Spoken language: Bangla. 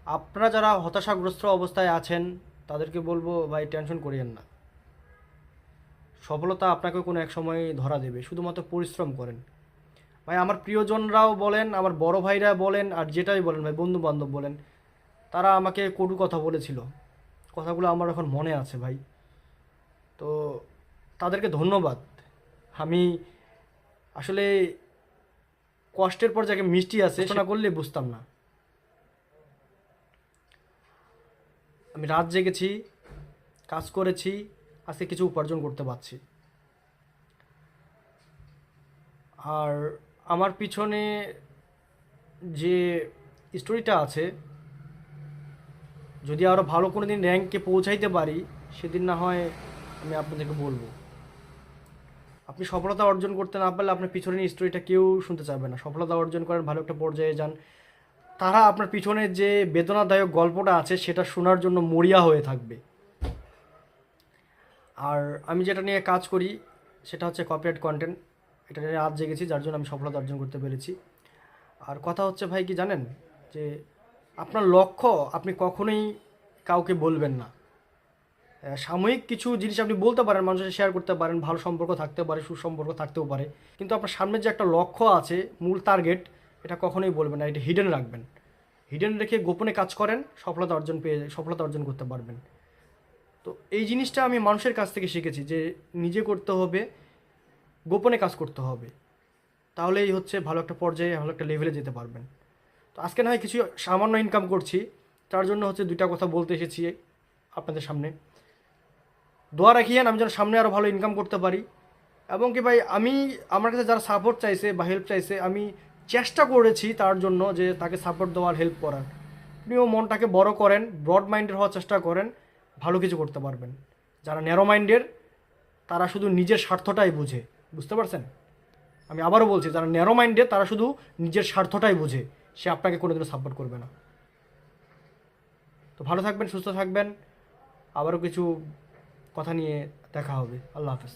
আপনারা যারা হতাশাগ্রস্ত অবস্থায় আছেন তাদেরকে বলবো ভাই টেনশন করিয়েন না। সফলতা আপনাকে কোনো এক সময় ধরা দেবে, শুধুমাত্র পরিশ্রম করেন। ভাই আমার প্রিয়জনরাও বলেন, আমার বড় ভাইরা বলেন, আর যেটাই বলেন ভাই, বন্ধু বান্ধব বলেন, তারা আমাকে কটু কথা বলেছিল। কথাগুলো আমার এখন মনে আছে ভাই। তো তাদেরকে ধন্যবাদ। আমি আসলে কষ্টের পর যাকে মিষ্টি আছে সেটা না করলে বুঝতাম না। আমি রাত জেগেছি, কাজ করেছি, আজকে কিছু উপার্জন করতে পারছি। আর আমার পিছনে যে স্টোরিটা আছে, যদি আরও ভালো কোনো দিন র্যাঙ্কে পৌঁছাইতে পারি, সেদিন না হয় আমি আপনাদেরকে বলবো। আপনি সফলতা অর্জন করতে না পারলে আপনার পিছনের স্টোরিটা কেউ শুনতে চাইবে না। সফলতা অর্জন করেন, ভালো একটা পর্যায়ে যান, তারা আপনার পিছনে যে বেদনাদায়ক গল্পটা আছে সেটা শোনার জন্য মরিয়া হয়ে থাকবে। আর আমি যেটা নিয়ে কাজ করি সেটা হচ্ছে কপিরাইট কন্টেন্ট। এটা নিয়ে আজ জেগেছি, যার জন্য আমি সফলতা অর্জন করতে পেরেছি। আর কথা হচ্ছে ভাই কি জানেন, যে আপনার লক্ষ্য আপনি কখনোই কাউকে বলবেন না। সাময়িক কিছু জিনিস আপনি বলতে পারেন, মানুষের শেয়ার করতে পারেন, ভালো সম্পর্ক থাকতে পারে, সুসম্পর্ক থাকতেও পারে, কিন্তু আপনার সামনে যে একটা লক্ষ্য আছে, মূল টার্গেট, এটা কখনোই বলবেন না, এটা হিডেন রাখবেন। হিডেন রেখে গোপনে কাজ করেন, সফলতা অর্জন করতে পারবেন। তো এই জিনিসটা আমি মানুষের কাছ থেকে শিখেছি যে নিজে করতে হবে, গোপনে কাজ করতে হবে, তাহলেই হচ্ছে ভালো একটা পর্যায়ে, ভালো একটা লেভেলে যেতে পারবেন। তো আজকে না হয় কিছু সামান্য ইনকাম করছি, তার জন্য হচ্ছে দুইটা কথা বলতে এসেছি আপনাদের সামনে। দোয়া রাখিয়েন আমি যেন সামনে আরও ভালো ইনকাম করতে পারি। এবং কি ভাই, আমি আমার কাছে যারা সাপোর্ট চাইছে বা হেল্প চাইছে, আমি চেষ্টা করেছি তার জন্য যে তাকে সাপোর্ট দেওয়ার, হেল্প করার। আপনিও মনটাকে বড় করেন, ব্রড মাইন্ডের হওয়ার চেষ্টা করেন, ভালো কিছু করতে পারবেন। যারা ন্যারো মাইন্ডের, তারা শুধু নিজের স্বার্থটাই বুঝে, বুঝতে পারছেন? আমি আবারও বলছি, যারা ন্যারো মাইন্ডের তারা শুধু নিজের স্বার্থটাই বুঝে, সে আপনাকে কোনোদিনও সাপোর্ট করবে না। তো ভালো থাকবেন, সুস্থ থাকবেন। আবারও কিছু কথা নিয়ে দেখা হবে। আল্লাহ হাফেজ।